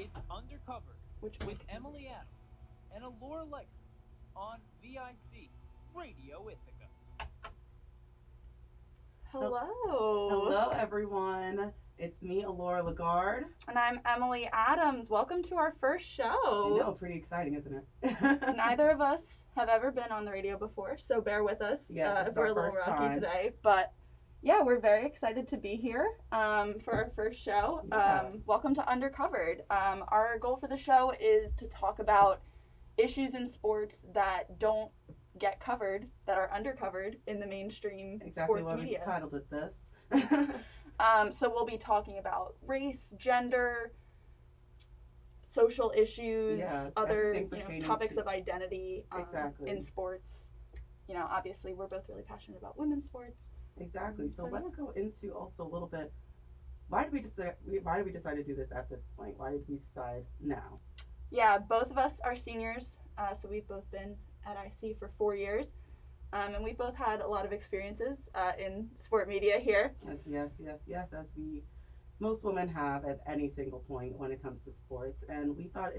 It's Undercovered with Emily Adams and Allura Leggard on VIC Radio Ithaca. Hello. Hello, everyone. It's me, Allura Leggard. And I'm Emily Adams. Welcome to our first show. I know, pretty exciting, isn't it? Neither of us have ever been on the radio before, so bear with us. Yes, we're a little rocky time today, but yeah, we're very excited to be here for our first show. Yeah. Welcome to Undercovered. Our goal for the show is to talk about issues in sports that don't get covered, that are undercovered in the mainstream sports media. Exactly why we titled it this. So we'll be talking about race, gender, social issues, other topics of identity in sports. Obviously we're both really passionate about women's sports. Exactly. So let's go into also a little bit. Why did we decide to do this at this point? Why did we decide now? Yeah, both of us are seniors, so we've both been at IC for 4 years, and we've both had a lot of experiences in sport media here. Yes, as most women have at any single point when it comes to sports, and we thought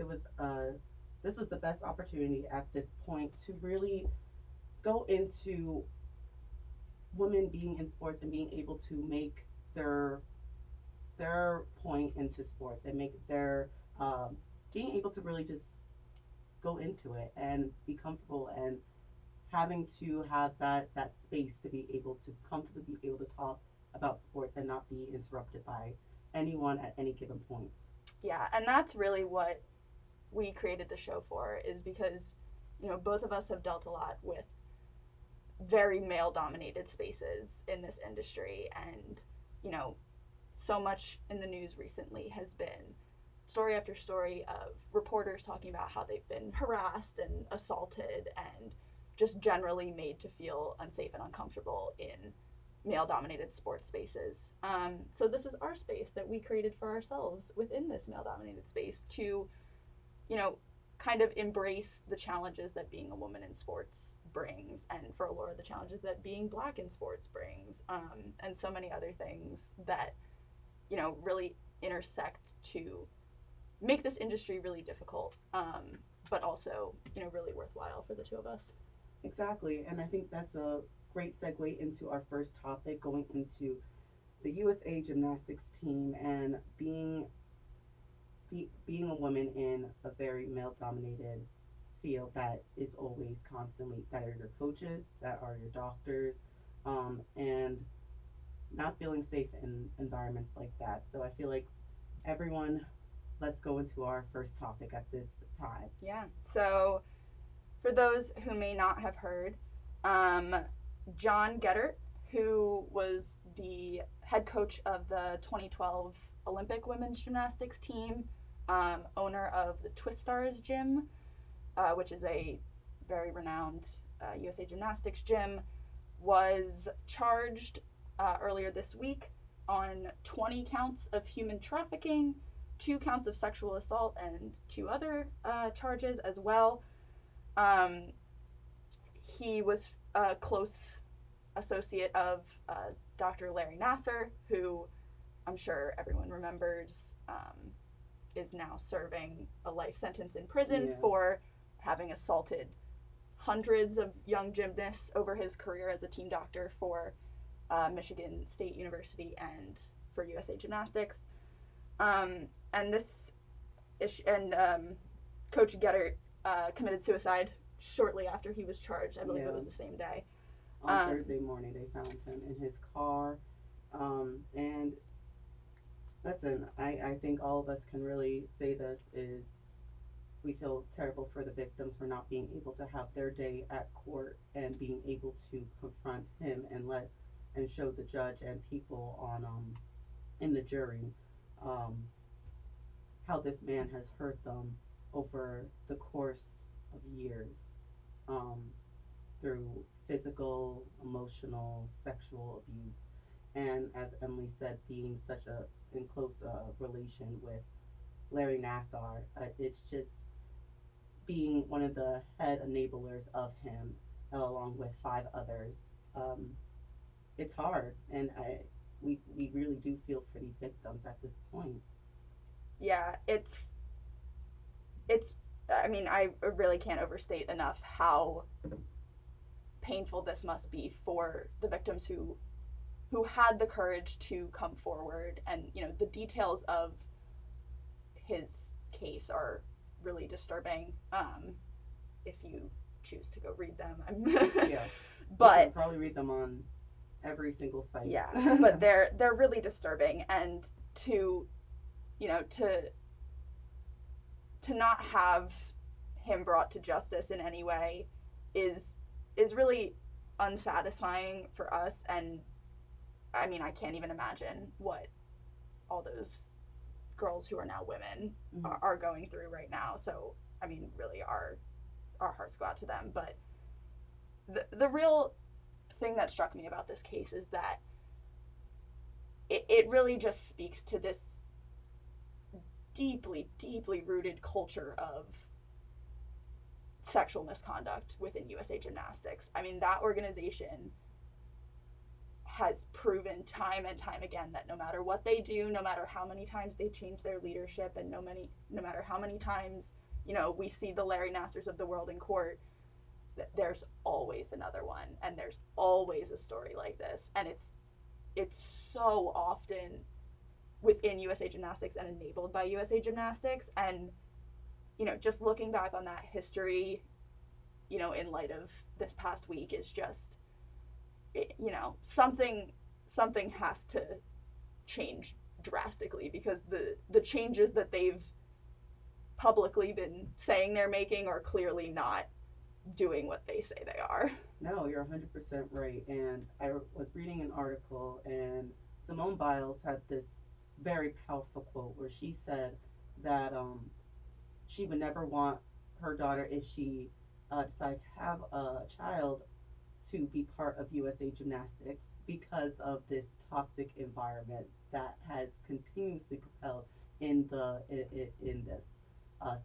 this was the best opportunity at this point to really go into women being in sports and being able to make their point into sports and make their being able to really just go into it and be comfortable and having to have that space to be able to comfortably be able to talk about sports and not be interrupted by anyone at any given point. Yeah, and that's really what we created the show for, is because both of us have dealt a lot with very male-dominated spaces in this industry, and so much in the news recently has been story after story of reporters talking about how they've been harassed and assaulted and just generally made to feel unsafe and uncomfortable in male-dominated sports spaces. So this is our space that we created for ourselves within this male-dominated space to kind of embrace the challenges that being a woman in sports brings, and for Allura, the challenges that being Black in sports brings, and so many other things that really intersect to make this industry really difficult, but also really worthwhile for the two of us. Exactly, and I think that's a great segue into our first topic, going into the USA Gymnastics team and being a woman in a very male-dominated field that is always constantly, that are your coaches, that are your doctors, and not feeling safe in environments like that. So I feel like everyone, let's go into our first topic at this time. Yeah, so for those who may not have heard, John Geddert, who was the head coach of the 2012 Olympic women's gymnastics team, owner of the Twist Stars gym, which is a very renowned USA Gymnastics gym, was charged earlier this week on 20 counts of human trafficking, 2 counts of sexual assault, and 2 other charges as well. He was a close associate of Dr. Larry Nassar, who I'm sure everyone remembers is now serving a life sentence in prison for having assaulted hundreds of young gymnasts over his career as a team doctor for Michigan State University and for USA Gymnastics. And Coach Geddert committed suicide shortly after he was charged. I believe it was the same day. On Thursday morning, they found him in his car. And listen, I think all of us can really say this is we feel terrible for the victims for not being able to have their day at court and being able to confront him and show the judge and people on in the jury how this man has hurt them over the course of years, through physical, emotional, sexual abuse, and as Emily said, being such a in close relation with Larry Nassar. It's just being one of the head enablers of him, along with 5 others. It's hard, and we really do feel for these victims at this point. Yeah, it's I mean, I really can't overstate enough how painful this must be for the victims who had the courage to come forward. And, you know, the details of his case are really disturbing. If you choose to go read them, Yeah. But you can probably read them on every single site. Yeah, but they're really disturbing, and to not have him brought to justice in any way is really unsatisfying for us. And I mean, I can't even imagine what all those girls who are now women are going through right now. So I mean, really, our hearts go out to them. But the real thing that struck me about this case is that it really just speaks to this deeply, deeply rooted culture of sexual misconduct within USA Gymnastics. I mean, that organization has proven time and time again that no matter what they do, no matter how many times they change their leadership, and no matter how many times, you know, we see the Larry Nassers of the world in court, there's always another one, and there's always a story like this. And it's so often within USA Gymnastics and enabled by USA Gymnastics. And, you know, just looking back on that history, you know, in light of this past week is just, you know, something has to change drastically, because the changes that they've publicly been saying they're making are clearly not doing what they say they are. No, you're 100% right. And I was reading an article, and Simone Biles had this very powerful quote where she said that she would never want her daughter, if she decides to have a child, to be part of USA Gymnastics, because of this toxic environment that has continuously propelled in this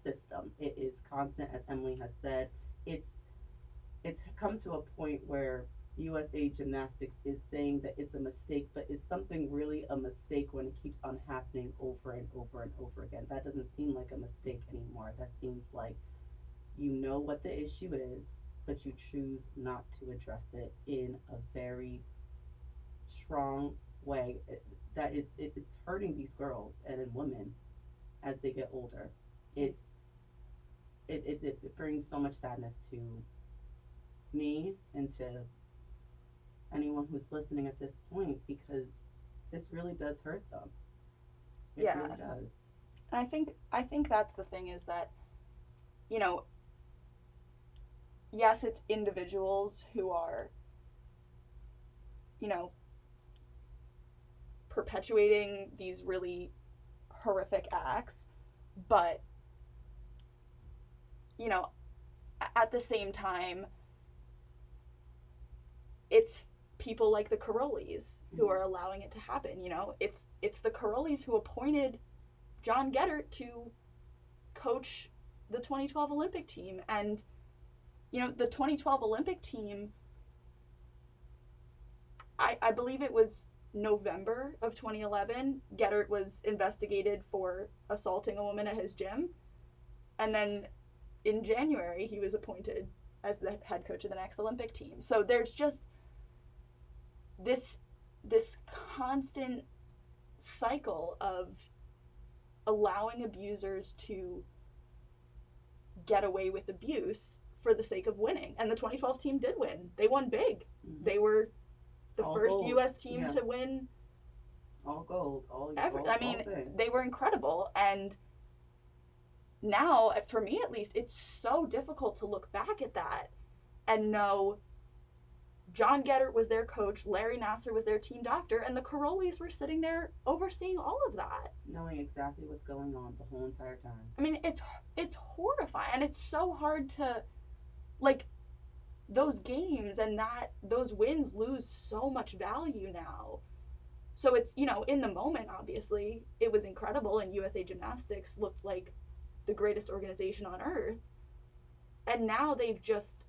system. It is constant, as Emily has said. It's come to a point where USA Gymnastics is saying that it's a mistake, but is something really a mistake when it keeps on happening over and over and over again? That doesn't seem like a mistake anymore. That seems like you know what the issue is, but you choose not to address it in a very strong way. It's hurting these girls and women as they get older. It brings so much sadness to me and to anyone who's listening at this point, because this really does hurt them. It really does. And I think that's the thing, is that, you know, yes, it's individuals who are, you know, perpetuating these really horrific acts, but, you know, at the same time, it's people like the Carolis who are allowing it to happen. You know, it's the Carolis who appointed John Geddert to coach the 2012 Olympic team. And, you know, the 2012 Olympic team, I believe it was November of 2011, Geddert was investigated for assaulting a woman at his gym. And then in January, he was appointed as the head coach of the next Olympic team. So there's just this constant cycle of allowing abusers to get away with abuse for the sake of winning. And the 2012 team did win. They won big. Mm-hmm. They were the all first gold. U.S. team to win all gold, all ever. All, I mean, all they were incredible. And now, for me at least, it's so difficult to look back at that and know John Geddert was their coach, Larry Nassar was their team doctor, and the Carolis were sitting there overseeing all of that, knowing exactly what's going on the whole entire time. I mean, it's horrifying, and it's so hard to, like, those games and those wins lose so much value now. So it's, you know, in the moment, obviously, it was incredible, and USA Gymnastics looked like the greatest organization on earth. And now they've just,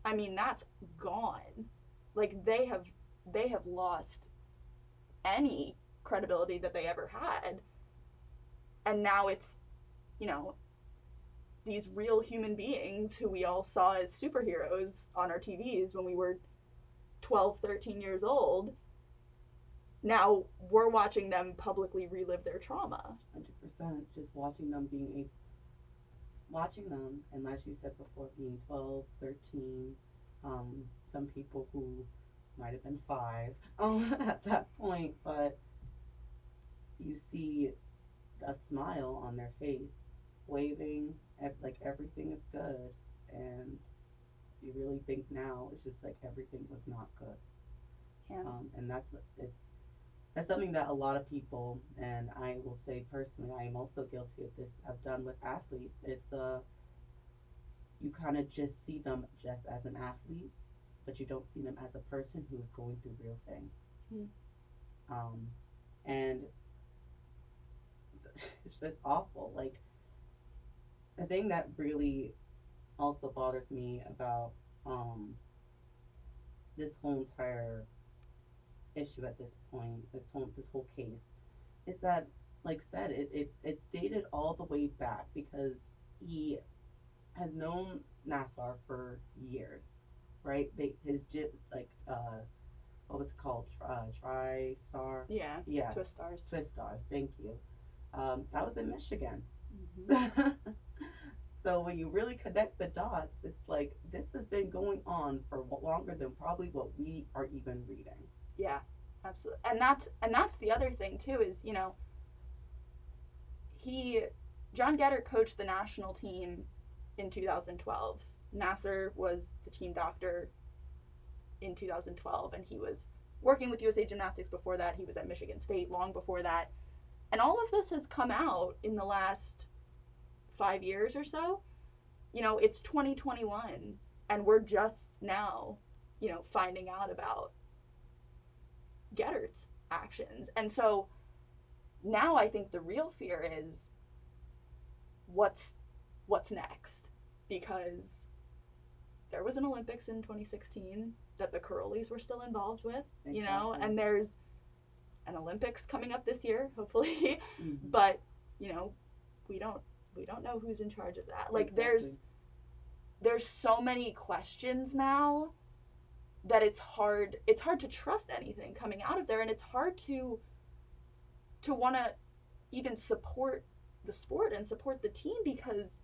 I mean, that's gone. Like, they have lost any credibility that they ever had. And now it's, you know, these real human beings who we all saw as superheroes on our TVs when we were 12, 13 years old, now we're watching them publicly relive their trauma. 100%. Just watching them and as you said before, being 12, 13, some people who might have been 5 at that point, but you see a smile on their face, waving, like everything is good, and you really think now it's just like everything was not good. Yeah. And that's something that a lot of people, and I will say personally, I am also guilty of this, have done with athletes. It's you kind of just see them just as an athlete, but you don't see them as a person who is going through real things. And it's just awful. Like, the thing that really also bothers me about this whole entire issue at this point, this whole case, is that, like said, it's dated all the way back because he has known Nassar for years, right? His gym, like what was it called? TriStar. Yeah. Yeah. Twist Stars. Thank you. That was in Michigan. Mm-hmm. So when you really connect the dots, it's like this has been going on for longer than probably what we are even reading. Yeah, absolutely. And that's the other thing too is, you know, John Geddert coached the national team in 2012. Nassar was the team doctor in 2012, and he was working with USA Gymnastics before that. He was at Michigan State long before that. And all of this has come out in the last 5 years or so. You know, it's 2021, and we're just now, you know, finding out about Geddert's actions. And so now I think the real fear is what's next, because there was an Olympics in 2016 that the Curlies were still involved with, Exactly. you know, and there's an Olympics coming up this year, hopefully. Mm-hmm. But, you know, we don't know who's in charge of that. Like, Exactly. there's so many questions now that it's hard to trust anything coming out of there, and it's hard to want to even support the sport and support the team, because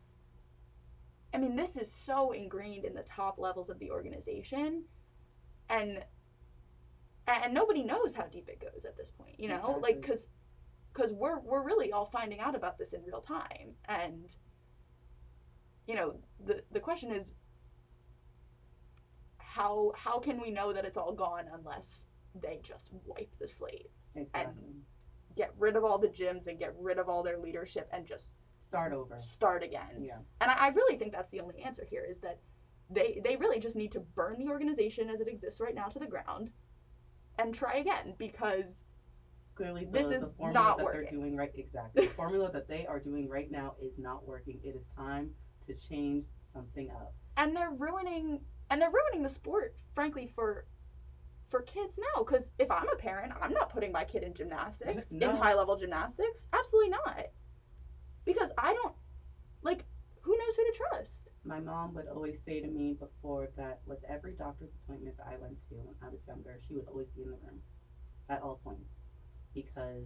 I mean, this is so ingrained in the top levels of the organization, and nobody knows how deep it goes at this point, you know. Exactly. Like, because we're really all finding out about this in real time, and you know, the question is, how can we know that it's all gone unless they just wipe the slate? Exactly. And get rid of all the gyms and get rid of all their leadership and just start over, start again. Yeah. And I really think that's the only answer here, is that they really just need to burn the organization as it exists right now to the ground and try again, because clearly this is the formula not that working. they're doing right, exactly. The formula that they are doing right now is not working. It is time to change something up. And they're ruining the sport, frankly, for kids now. Because if I'm a parent, I'm not putting my kid in gymnastics, No. in high-level gymnastics. Absolutely not. Because I don't, like, who knows who to trust? My mom would always say to me before that with every doctor's appointment that I went to when I was younger, she would always be in the room at all points, because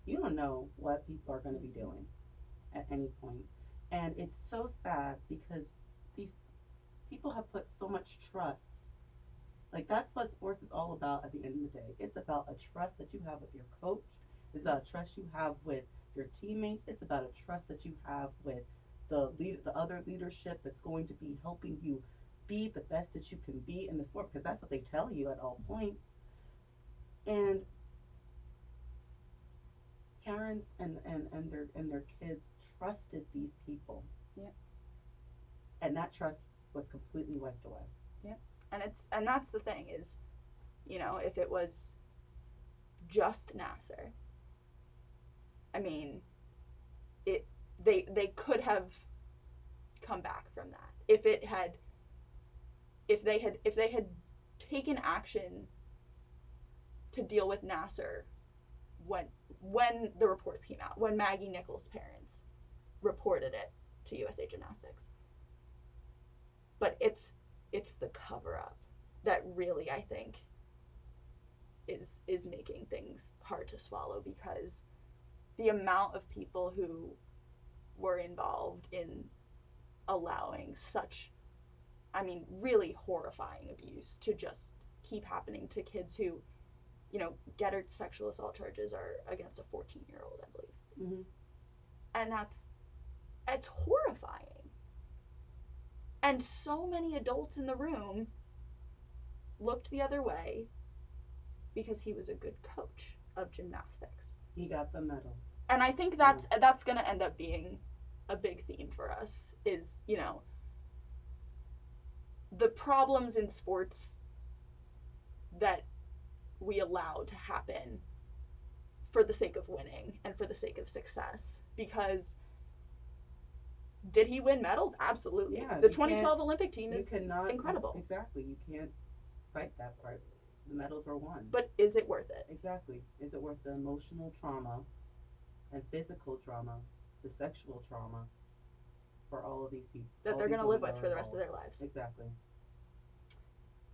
you don't know what people are going to be doing at any point. And it's so sad because these people have put so much trust. Like, that's what sports is all about at the end of the day. It's about a trust that you have with your coach. It's about a trust you have with your teammates. It's about a trust that you have with the other leadership that's going to be helping you be the best that you can be in the sport, because that's what they tell you at all points. And parents and their kids trusted these people. Yeah. And that trust was completely wiped away. Yeah. And that's the thing is, you know, if it was just Nassar, I mean, they could have come back from that. If they had taken action to deal with Nassar when the reports came out, when Maggie Nichols' parents reported it to USA Gymnastics. But it's the cover-up that really, I think, is making things hard to swallow, because the amount of people who were involved in allowing such, I mean, really horrifying abuse to just keep happening to kids who, you know, Geddert's sexual assault charges are against a 14-year-old, I believe. Mm-hmm. And it's horrifying. And so many adults in the room looked the other way because he was a good coach of gymnastics. He got the medals. And I think that's going to end up being a big theme for us, is, you know, the problems in sports that we allow to happen for the sake of winning and for the sake of success. Because did he win medals? Absolutely. Yeah, the 2012 Olympic team is incredible. Exactly. You can't fight that part. The medals were won. But is it worth it? Exactly. Is it worth the emotional trauma and physical trauma, the sexual trauma for all of these people that they're going to live with for the rest of their lives? Exactly.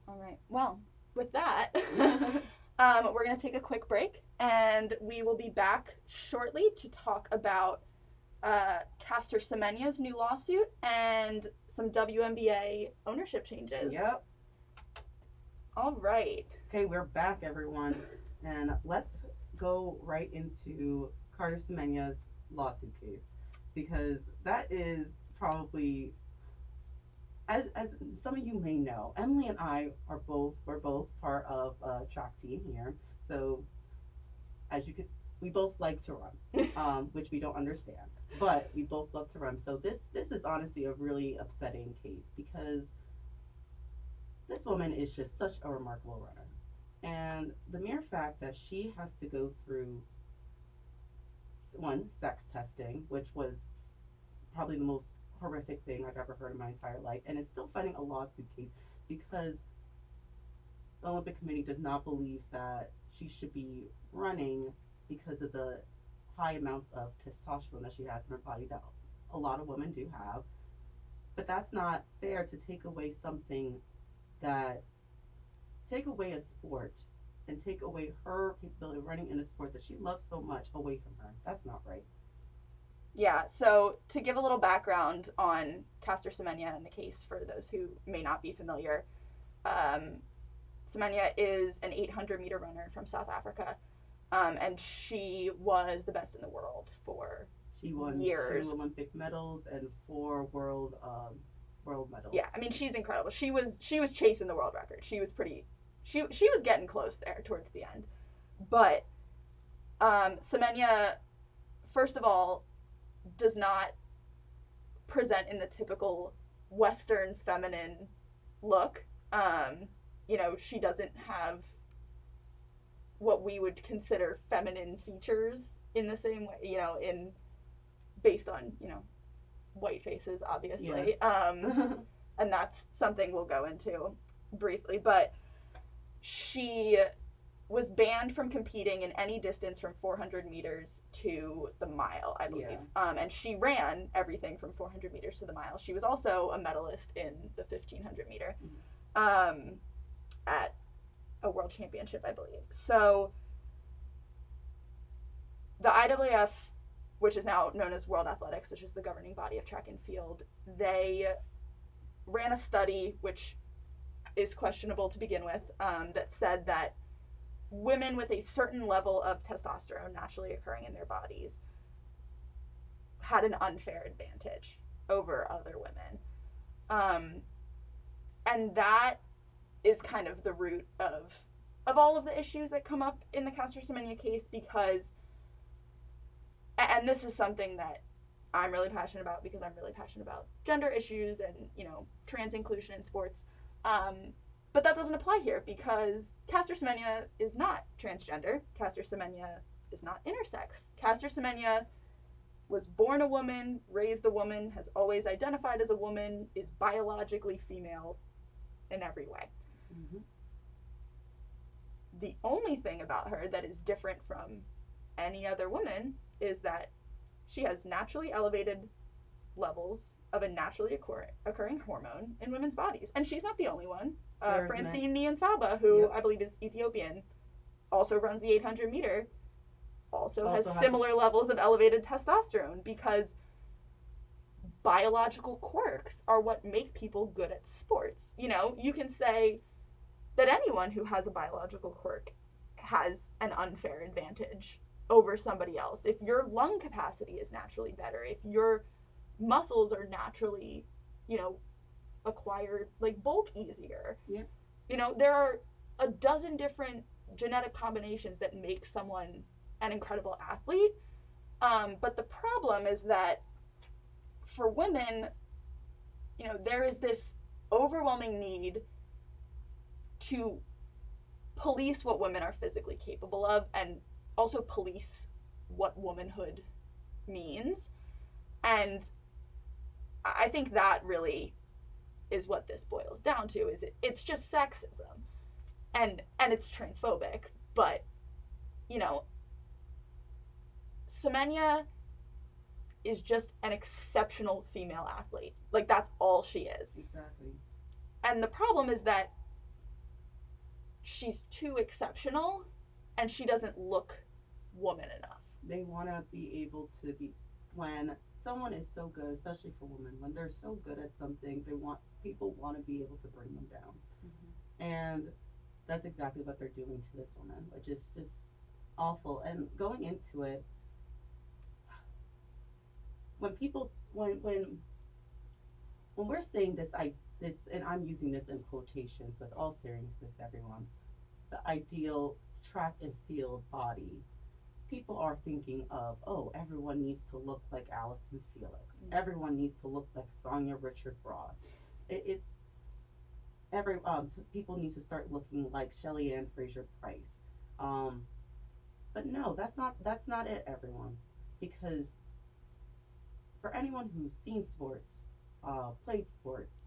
All right. Well, with that, we're going to take a quick break, and we will be back shortly to talk about Caster Semenya's new lawsuit and some WNBA ownership changes. Yep. All right. Okay, we're back, everyone, and let's go right into Caster Semenya's lawsuit case, because that is probably, as some of you may know, Emily and I we're both part of a track team here. So we both like to run, which we don't understand, but we both love to run. So this is honestly a really upsetting case, because this woman is just such a remarkable runner. And the mere fact that she has to go through, one, sex testing, which was probably the most horrific thing I've ever heard in my entire life, and it's still fighting a lawsuit case because the Olympic Committee does not believe that she should be running because of the high amounts of testosterone that she has in her body that a lot of women do have. But that's not fair to take away a sport and take away her capability of running in a sport that she loves so much away from her. That's not right. Yeah, so to give a little background on Caster Semenya and the case for those who may not be familiar, Semenya is an 800-meter runner from South Africa, and she was the best in the world for years. 2 Olympic medals and 4 world medals. Yeah, I mean, she's incredible. She was chasing the world record. She was getting close there towards the end. But Semenya, first of all, does not present in the typical Western feminine look. You know, she doesn't have what we would consider feminine features in the same way, you know, based on, you know, white faces, obviously. Yes. And that's something we'll go into briefly. But she was banned from competing in any distance from 400 meters to the mile, I believe. Yeah. And she ran everything from 400 meters to the mile. She was also a medalist in the 1500 meter at a world championship, I believe. So the IAAF, which is now known as World Athletics, which is the governing body of track and field, they ran a study, which is questionable to begin with, that said that women with a certain level of testosterone naturally occurring in their bodies had an unfair advantage over other women. And that is kind of the root of all of the issues that come up in the Caster Semenya case, because, and this is something that I'm really passionate about because I'm really passionate about gender issues and, you know, trans inclusion in sports. But that doesn't apply here because Caster Semenya is not transgender. Caster Semenya is not intersex. Caster Semenya was born a woman, raised a woman, has always identified as a woman, is biologically female in every way. Mm-hmm. The only thing about her that is different from any other woman is that she has naturally elevated levels of a naturally occurring hormone in women's bodies. And she's not the only one. Francine Niyonsaba, who I believe is Ethiopian, also runs the 800 meter, also has similar levels of elevated testosterone, because biological quirks are what make people good at sports. You know, you can say that anyone who has a biological quirk has an unfair advantage over somebody else. If your lung capacity is naturally better, if your muscles are naturally, you know, acquired, like, bulk easier. Yeah. You know, there are a dozen different genetic combinations that make someone an incredible athlete. But the problem is that for women, you know, there is this overwhelming need to police what women are physically capable of, and also police what womanhood means. And I think that really is what this boils down to, is it's just sexism, and it's transphobic. But, you know, Semenya is just an exceptional female athlete. Like, that's all she is. Exactly. And the problem is that she's too exceptional, and she doesn't look woman enough. They want to be able to be, when someone is so good, especially for women, when they're so good at something, people want to be able to bring them down. Mm-hmm. And that's exactly what they're doing to this woman, which is just awful. And going into it, when we're saying this, and I'm using this in quotations with all seriousness, everyone, the ideal track and field body, people are thinking of, oh, everyone needs to look like Allison Felix. Mm-hmm. Everyone needs to look like Sonia Richard Ross. People need to start looking like Shelly Ann Fraser Price. But no, that's not it, everyone. Because for anyone who's seen sports, played sports,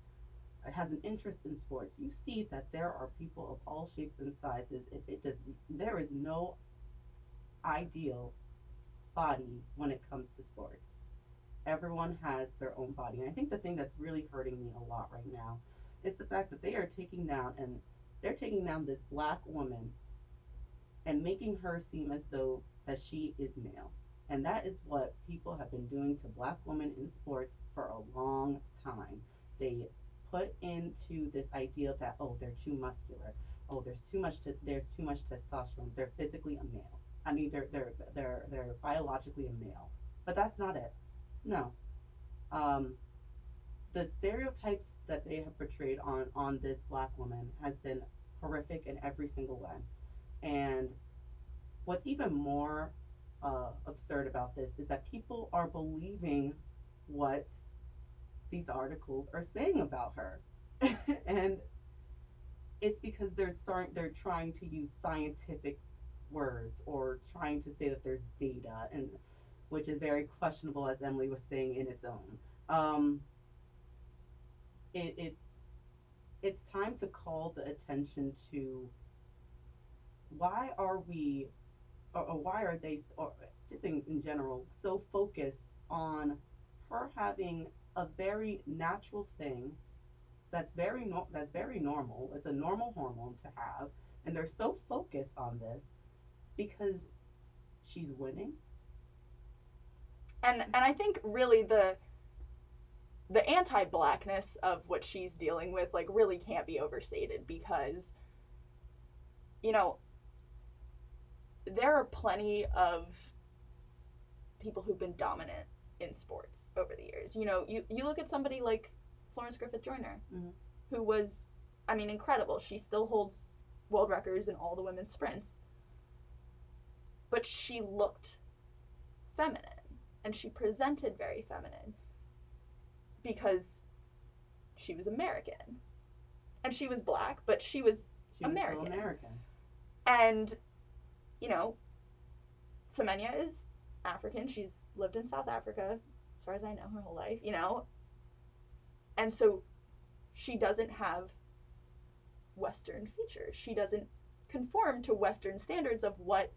has an interest in sports, you see that there are people of all shapes and sizes. There is no ideal body when it comes to sports. Everyone has their own body. And I think the thing that's really hurting me a lot right now is the fact that they are taking down this black woman and making her seem as though that she is male. And that is what people have been doing to black women in sports for a long time. They put into this idea that, oh, they're too muscular. Oh, there's too much testosterone. They're physically a male. I mean, they're biologically a male. But that's not it. No. The stereotypes that they have portrayed on this black woman has been horrific in every single way. And what's even more absurd about this is that people are believing what these articles are saying about her. And it's because they're trying to use scientific words, or trying to say that there's data, and which is very questionable, as Emily was saying, in its own. It's time to call the attention to why are we, or why are they, or just in general, so focused on her having a very natural thing that's very normal. It's a normal hormone to have, and they're so focused on this because she's winning. And I think really the anti-blackness of what she's dealing with, like, really can't be overstated, because, you know, there are plenty of people who've been dominant in sports over the years. You know, you look at somebody like Florence Griffith Joyner, mm-hmm. who was, I mean, incredible. She still holds world records in all the women's sprints. But she looked feminine, and she presented very feminine because she was American. And she was black, but she was American. So American. And, you know, Semenya is African. She's lived in South Africa, as far as I know, her whole life, you know. And so she doesn't have Western features. She doesn't conform to Western standards of what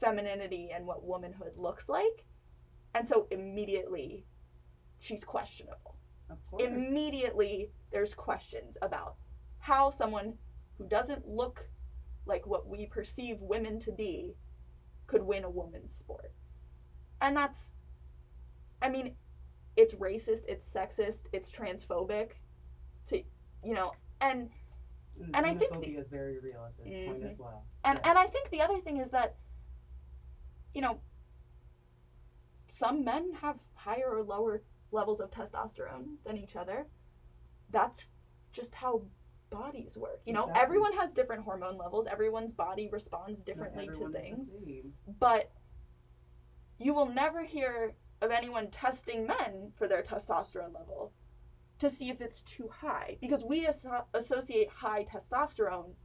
femininity and what womanhood looks like. And so immediately she's questionable. Of course. Immediately, there's questions about how someone who doesn't look like what we perceive women to be could win a women's sport. And that's, I mean, it's racist, it's sexist, it's transphobic, to, you know, and I think xenophobia is very real at this point as well. And I think the other thing is that, you know, some men have higher or lower levels of testosterone than each other. That's just how bodies work. You know, Exactly. Everyone has different hormone levels. Everyone's body responds differently to things. But you will never hear of anyone testing men for their testosterone level to see if it's too high, because we associate high testosterone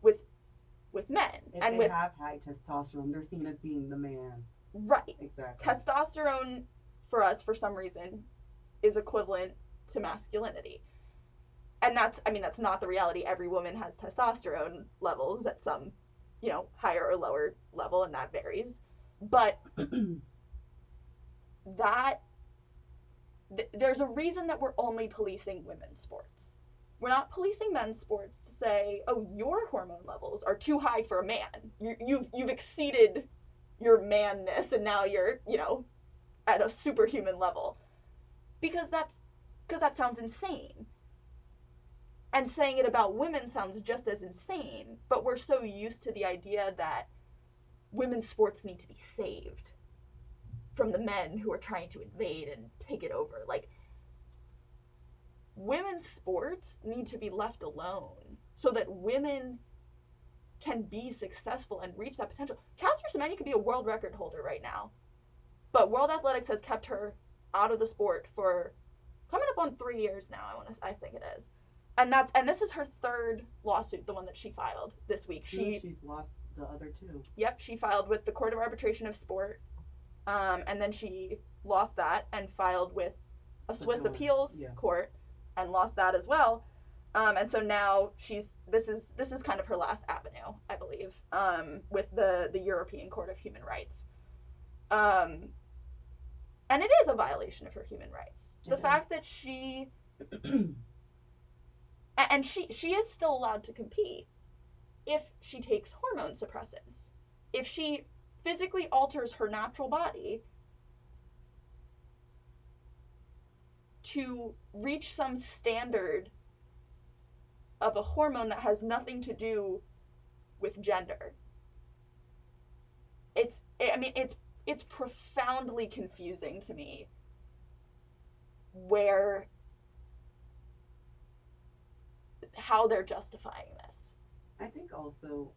with men. If and they with have high testosterone, they're seen as being the man. right. Exactly. Testosterone for us, for some reason, is equivalent to masculinity. And that's not the reality. Every woman has testosterone levels at some, you know, higher or lower level, and that varies. But there's a reason that we're only policing women's sports. We're not policing men's sports to say, oh, your hormone levels are too high for a man. You've exceeded your manness, and now you're, you know, at a superhuman level. Because that sounds insane. And saying it about women sounds just as insane, but we're so used to the idea that women's sports need to be saved from the men who are trying to invade and take it over. Like, women's sports need to be left alone so that women can be successful and reach that potential. Caster Semenya could be a world record holder right now, but World Athletics has kept her out of the sport for coming up on 3 years now. I think it is. And this is her third lawsuit, the one that she filed this week. She's lost the other two. Yep, she filed with the Court of Arbitration of Sport, and then she lost that and filed with a Swiss appeals court and lost that as well. And so now this is kind of her last avenue, I believe, with the European Court of Human Rights. And it is a violation of her human rights. The fact that she and she is still allowed to compete if she takes hormone suppressants. If she physically alters her natural body to reach some standard of a hormone that has nothing to do with gender. It's profoundly confusing to me how they're justifying this. I think also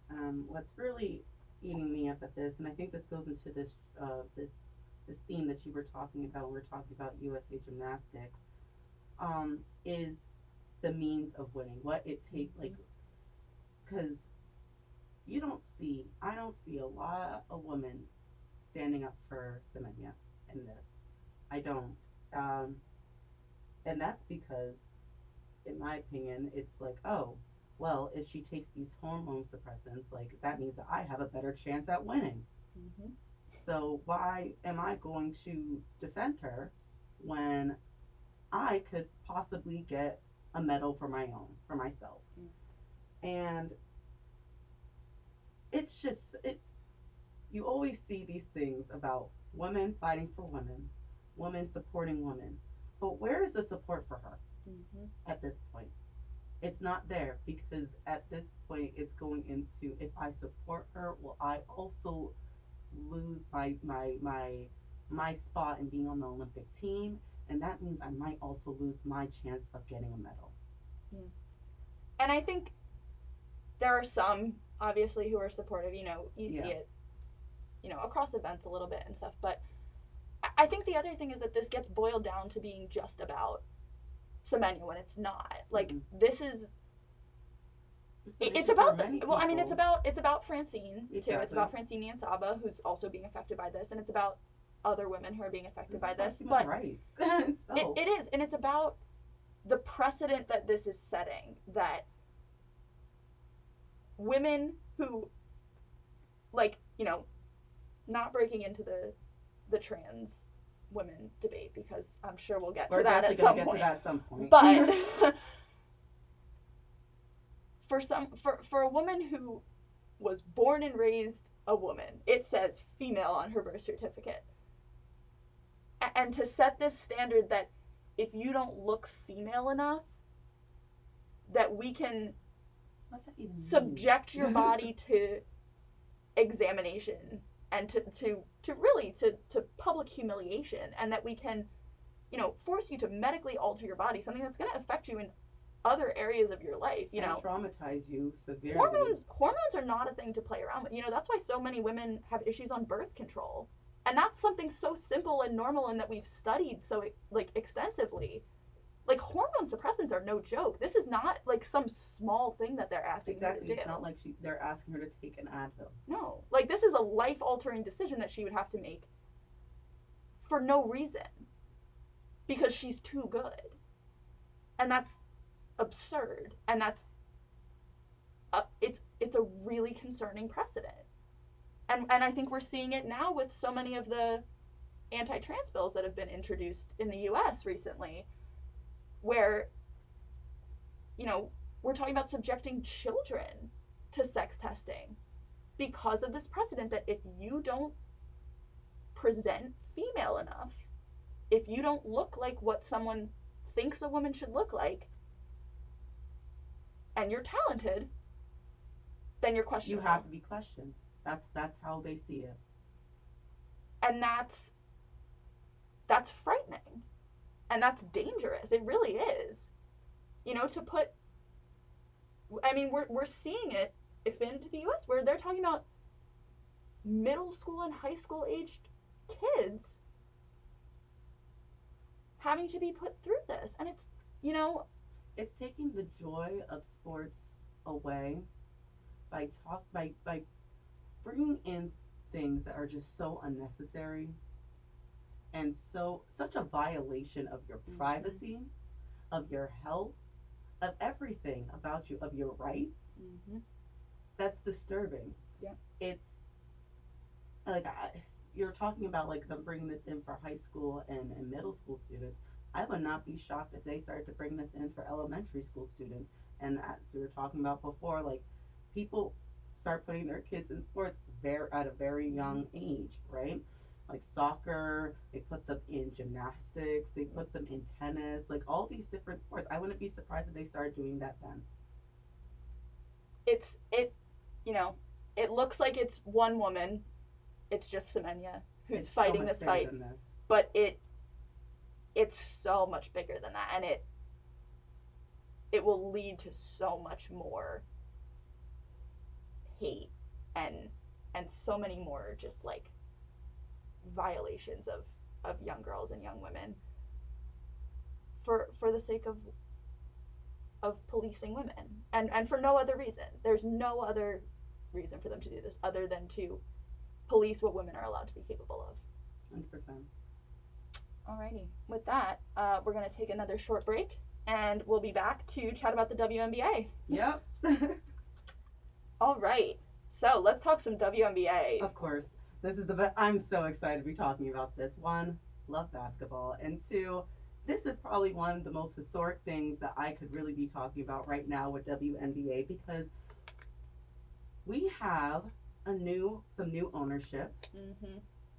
what's really eating me up at this, and I think this goes into this theme that you were talking about when we're talking about USA Gymnastics, is the means of winning. What it takes, like, because I don't see a lot of women standing up for Semenya in this. I don't. And that's because, in my opinion, it's like, oh, well, if she takes these hormone suppressants, like, that means that I have a better chance at winning. Mm-hmm. So why am I going to defend her when I could possibly get a medal for myself? And it's just, you always see these things about women fighting for women, women supporting women, but where is the support for her at this point? It's not there, because at this point it's going into, if I support her, will I also lose my spot in being on the Olympic team? And that means I might also lose my chance of getting a medal. And I think there are some, obviously, who are supportive. You know, you see it, you know, across events a little bit and stuff. But I think the other thing is that this gets boiled down to being just about Semenya when it's not. Like, this is, it's about, it's about Francine, too. Exactly. It's about Francine Niensaba, who's also being affected by this, and it's about other women who are being affected by this. But rights. it is, and it's about the precedent that this is setting, that women who, like, you know, not breaking into the trans women debate, because I'm sure we'll get We're to that definitely at some gonna get point. to that at some point. But for a woman who was born and raised a woman, it says female on her birth certificate. And to set this standard that if you don't look female enough, that we can What's that even subject mean? your body to examination and to public humiliation, and that we can, force you to medically alter your body, something that's going to affect you in other areas of your life, and traumatize you severely. Hormones are not a thing to play around with. That's why so many women have issues on birth control. And that's something so simple and normal, and that we've studied so extensively. Like, hormone suppressants are no joke. This is not like some small thing that they're asking her to do. It's not like they're asking her to take an Advil. No, like, this is a life-altering decision that she would have to make for no reason, because she's too good, and that's absurd, and that's it's a really concerning precedent. And I think we're seeing it now with so many of the anti-trans bills that have been introduced in the US recently, where, we're talking about subjecting children to sex testing because of this precedent that if you don't present female enough, if you don't look like what someone thinks a woman should look like, and you're talented, then you're questionable. You have to be questioned. That's how they see it. And that's frightening. And that's dangerous. It really is. We're seeing it expanded to the US, where they're talking about middle school and high school aged kids having to be put through this. And it's taking the joy of sports away by bringing in things that are just so unnecessary and such a violation of your privacy, of your health, of everything about you, of your rights. That's disturbing. Yeah. It's like you're talking about like them bringing this in for high school and middle school students. I would not be shocked if they started to bring this in for elementary school students. And as we were talking about before, like, people start putting their kids in sports at a very young age, right? Like soccer, they put them in gymnastics, they put them in tennis, like all these different sports. I wouldn't be surprised if they started doing that then. It looks like it's one woman. It's just Semenya who's It's fighting so much this bigger fight. than this. But it's so much bigger than that, and it will lead to so much more hate and so many more just like violations of young girls and young women for the sake of policing women, and for no other reason. There's no other reason for them to do this other than to police what women are allowed to be capable of. 100%. Alrighty, with that, we're going to take another short break, and we'll be back to chat about the WNBA. Yep. All right, so let's talk some WNBA. Of course. This is the best. I'm so excited to be talking about this. One, love basketball. And two, this is probably one of the most historic things that I could really be talking about right now with WNBA, because we have some new ownership.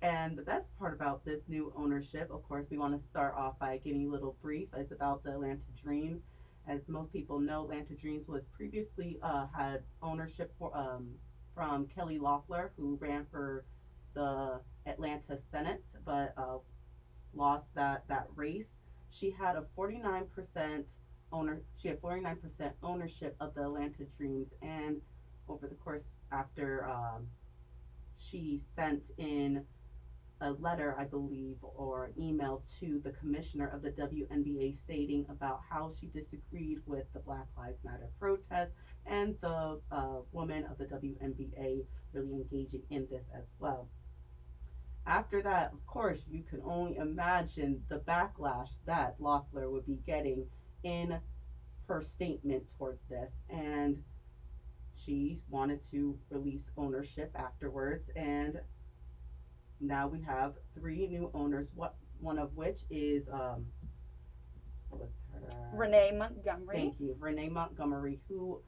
And the best part about this new ownership, of course, we want to start off by giving you a little brief. It's about the Atlanta Dreams. As most people know, Atlanta Dreams was previously had ownership from Kelly Loeffler, who ran for the Atlanta Senate, but lost that race. She had a 49% ownership of the Atlanta Dreams, and over the course after she sent in a letter, I believe, or email to the commissioner of the WNBA stating about how she disagreed with the Black Lives Matter protest, and the women of the WNBA really engaging in this as well. After that, of course, you can only imagine the backlash that Loeffler would be getting in her statement towards this, and she wanted to release ownership afterwards, and now we have 3 new owners. one of which is what was her? Renee Montgomery. Thank you, Renee Montgomery, who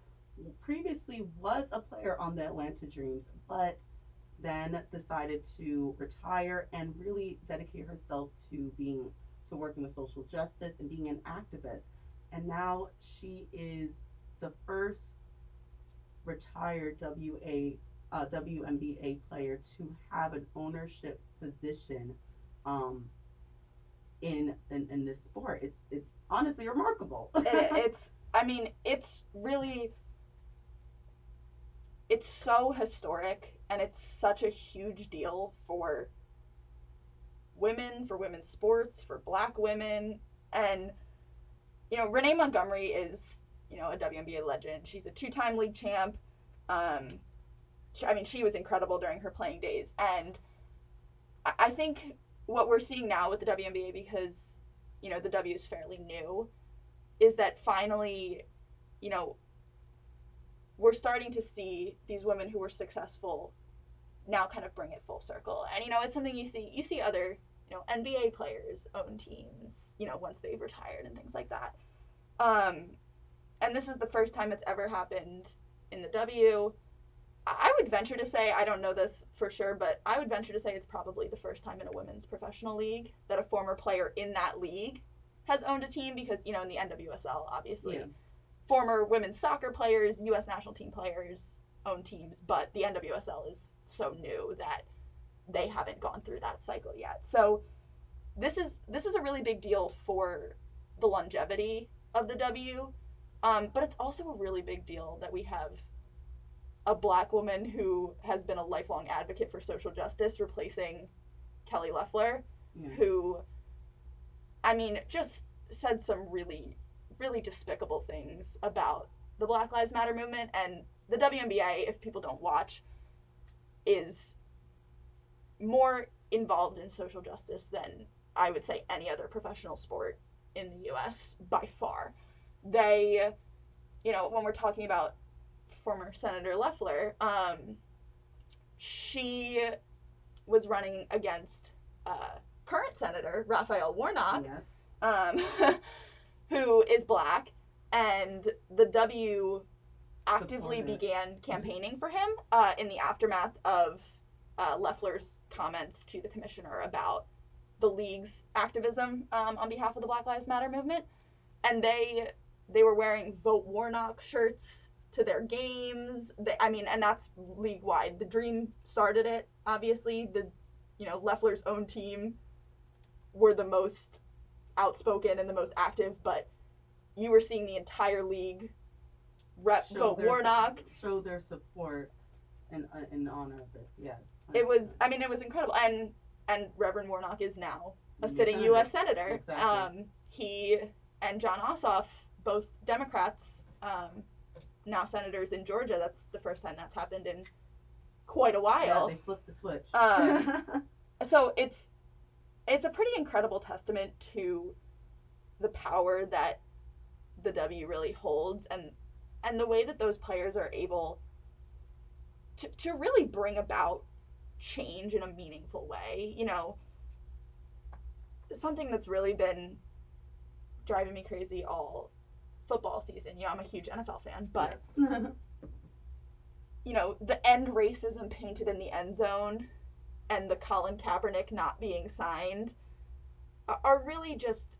previously was a player on the Atlanta Dreams, but then decided to retire and really dedicate herself to working with social justice and being an activist. And now she is the first retired WNBA player to have an ownership position in this sport. It's honestly remarkable. It's really, it's so historic, and it's such a huge deal for women, for women's sports, for Black women. And Renee Montgomery is a WNBA legend. She's a 2-time league champ. She was incredible during her playing days, and I think what we're seeing now with the WNBA, because the W is fairly new, is that finally we're starting to see these women who were successful now kind of bring it full circle. And it's something you see other NBA players own teams once they've retired and things like that. And this is the first time it's ever happened in the W. I would venture to say, I don't know this for sure, but I would venture to say it's probably the first time in a women's professional league that a former player in that league has owned a team, because in the NWSL, obviously, former women's soccer players, U.S. national team players own teams, but the NWSL is so new that they haven't gone through that cycle yet. So this is a really big deal for the longevity of the W, but it's also a really big deal that we have a Black woman who has been a lifelong advocate for social justice replacing Kelly Loeffler, who, just said some really, really despicable things about the Black Lives Matter movement. And the WNBA, if people don't watch, is more involved in social justice than I would say any other professional sport in the U.S. by far. They, when we're talking about former Senator Loeffler, she was running against current Senator Raphael Warnock, who is Black, and the W actively began campaigning for him in the aftermath of Loeffler's comments to the commissioner about the league's activism on behalf of the Black Lives Matter movement. And they were wearing Vote Warnock shirts to their games. And that's league-wide. The Dream started it, obviously. Loeffler's own team were the most outspoken and the most active, but you were seeing the entire league Vote Warnock. Show their support in honor of this, yes. It was incredible. And Reverend Warnock is now a sitting U.S. Senator. Exactly. He and John Ossoff, both Democrats, now senators in Georgia. That's the first time that's happened in quite a while. Yeah, they flipped the switch. So it's a pretty incredible testament to the power that the W really holds, and the way that those players are able to really bring about change in a meaningful way. Something that's really been driving me crazy all football season. I'm a huge NFL fan, but the end racism painted in the end zone and the Colin Kaepernick not being signed are really just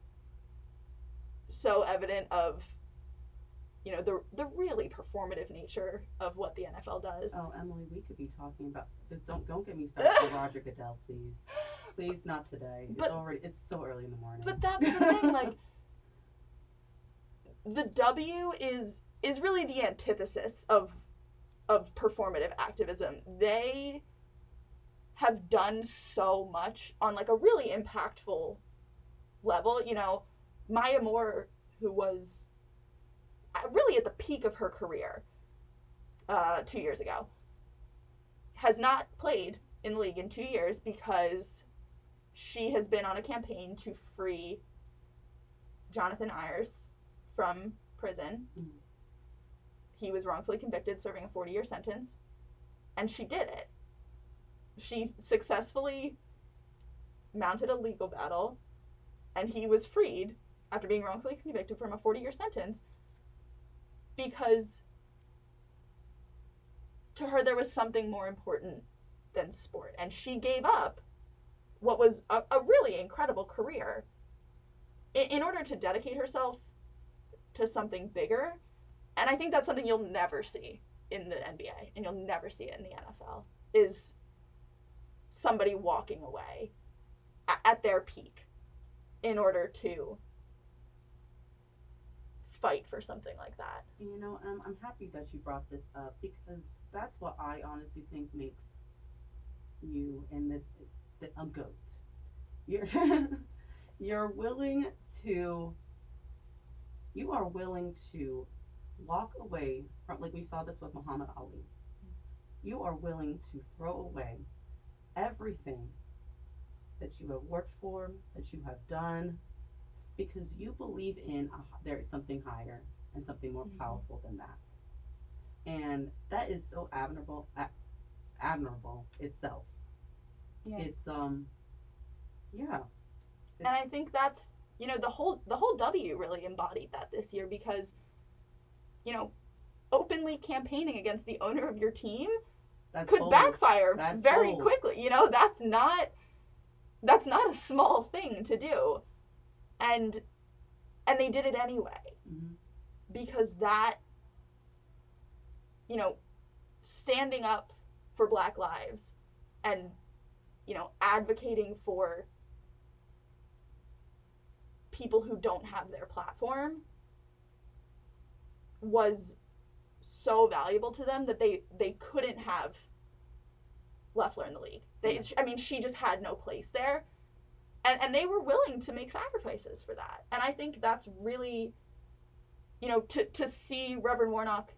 so evident of the really performative nature of what the NFL does. Oh, Emily, we could be talking about just don't get me started with Roger Goodell, please. Please, not today. It's so early in the morning. But that's the thing, like, the W is really the antithesis of performative activism. They have done so much on like a really impactful level. Maya Moore, who was really at the peak of her career 2 years ago, has not played in the league in 2 years because she has been on a campaign to free Jonathan Ayers from prison. Mm-hmm. He was wrongfully convicted, serving a 40-year sentence, and she did it. She successfully mounted a legal battle, and he was freed after being wrongfully convicted from a 40-year sentence because to her there was something more important than sport. And she gave up what was a really incredible career in order to dedicate herself to something bigger. And I think that's something you'll never see in the NBA, and you'll never see it in the NFL, is somebody walking away at their peak in order to fight for something like that. You know, I'm happy that you brought this up, because that's what I honestly think makes you in this a goat. You're you're willing to you are willing to walk away from, like we saw this with Muhammad Ali. You are willing to throw away everything that you have worked for, that you have done, because you believe in there is something higher and something more powerful than that. And that is so admirable itself. Yeah. It's And I think that's, you know, the whole W really embodied that this year, because, you know, openly campaigning against the owner of your team could bold. backfire very bold. quickly. You know, that's not a small thing to do. And they did it anyway. Mm-hmm. Because that, you know, standing up for Black lives and, you know, advocating for people who don't have their platform was so valuable to them that they couldn't have Loeffler in the league. She just had no place there. And they were willing to make sacrifices for that. And I think that's really, you know, to see Reverend Warnock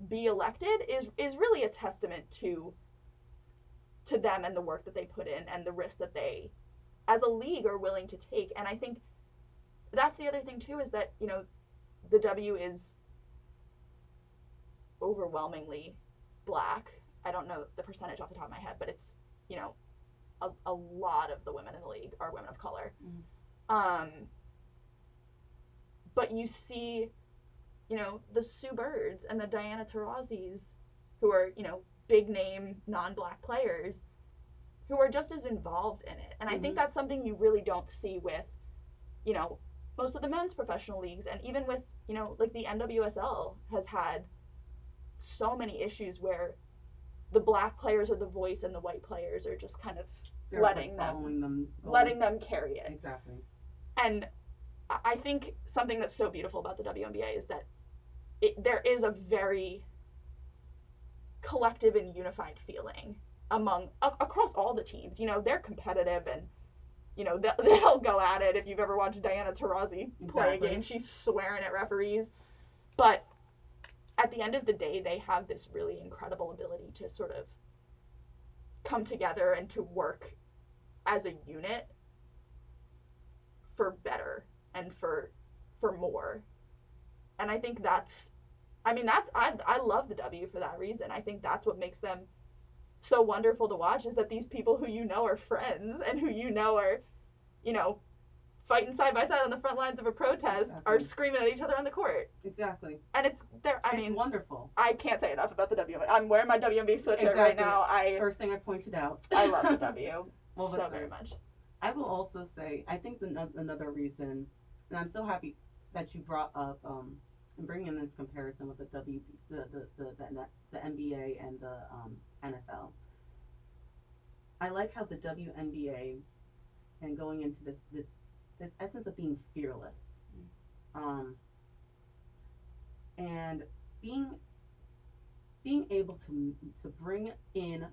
be elected is really a testament to them and the work that they put in and the risk that they, as a league, are willing to take. And I think that's the other thing, too, is that, you know, the W is overwhelmingly Black. I don't know the percentage off the top of my head, but it's, you know, a lot of the women in the league are women of color. Mm-hmm. But you see, you know, the Sue Birds and the Diana Taurasi's, who are, you know, big name non-Black players, who are just as involved in it. And I think that's something you really don't see with, you know, most of the men's professional leagues, and even with, you know, like the NWSL has had so many issues where the Black players are the voice and the white players are just kind of letting them carry it. Exactly. And I think something that's so beautiful about the WNBA is that there is a very collective and unified feeling across all the teams. You know, they're competitive, and, you know, they'll go at it. If you've ever watched Diana Taurasi play a game, she's swearing at referees. But at the end of the day, they have this really incredible ability to sort of come together and to work as a unit for better and for more. And I think I love the W for that reason. I think that's what makes them so wonderful to watch, is that these people who you know are friends and who you know are, you know, fighting side by side on the front lines of a protest are screaming at each other on the court. Exactly. And it's wonderful. I can't say enough about the WNBA. I'm wearing my WNBA sweatshirt right now. First thing I pointed out. I love the W very much. I will also say, I think another reason, and I'm so happy that you brought up and bringing this comparison with the NBA and the NFL. I like how the WNBA, and going into this essence of being fearless, and being able to bring in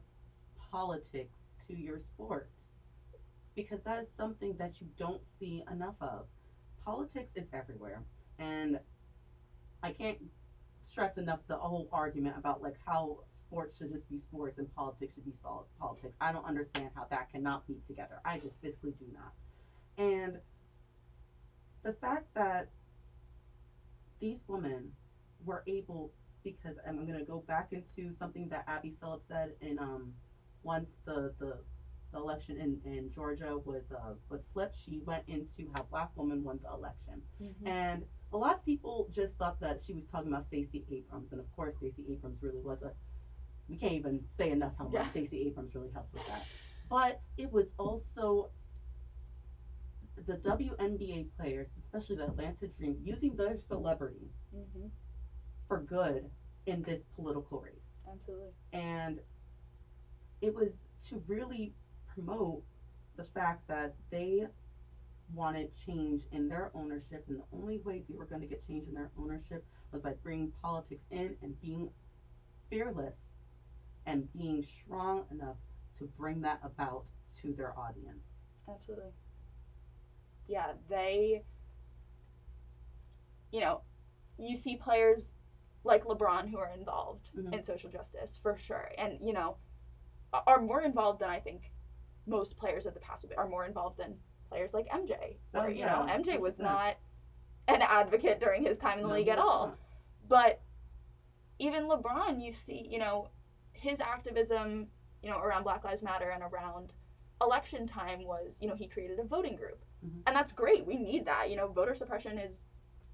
politics to your sport, because that is something that you don't see enough of. Politics is everywhere, and I can't stress enough the whole argument about like how sports should just be sports and politics should be politics. I don't understand how that cannot be together. I just physically do not. And the fact that these women were able, because I'm going to go back into something that Abby Phillips said in once the the election in Georgia was flipped. She went into how black women won the election, and a lot of people just thought that she was talking about Stacey Abrams, and of course Stacey Abrams really was a. We can't even say enough how much Stacey Abrams really helped with that, but it was also the WNBA players, especially the Atlanta Dream, using their celebrity for good in this political race. Absolutely. And it was to really promote the fact that they wanted change in their ownership, and the only way they were going to get change in their ownership was by bringing politics in and being fearless and being strong enough to bring that about to their audience. Absolutely. Yeah, they, you know, you see players like LeBron who are involved in social justice, for sure. And, you know, are more involved than I think most players of the past are more involved than players like MJ. Where, you know, MJ was not an advocate during his time in the league at all. Not. But even LeBron, you see, you know, his activism, you know, around Black Lives Matter and around election time was, you know, he created a voting group. And that's great. We need that. You know, voter suppression is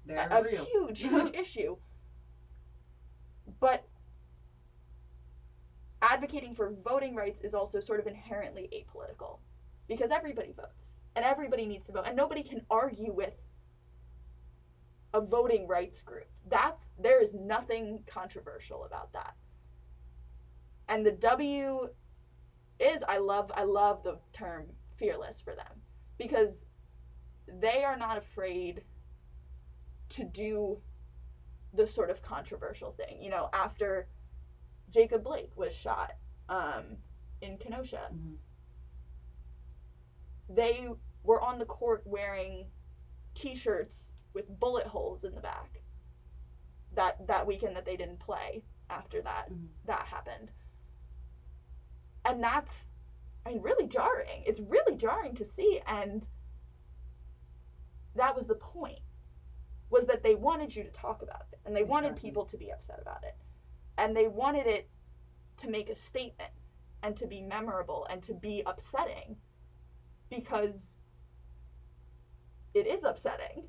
a huge, huge issue. But advocating for voting rights is also sort of inherently apolitical, because everybody votes and everybody needs to vote, and nobody can argue with a voting rights group. There is nothing controversial about that. And the W is, I love the term fearless for them, because they are not afraid to do the sort of controversial thing. You know, after Jacob Blake was shot in Kenosha, they were on the court wearing t-shirts with bullet holes in the back that weekend that they didn't play after that happened. And that's, I mean, really jarring. It's really jarring to see, and that was the point, was that they wanted you to talk about it, and they wanted people to be upset about it, and they wanted it to make a statement and to be memorable and to be upsetting, because it is upsetting.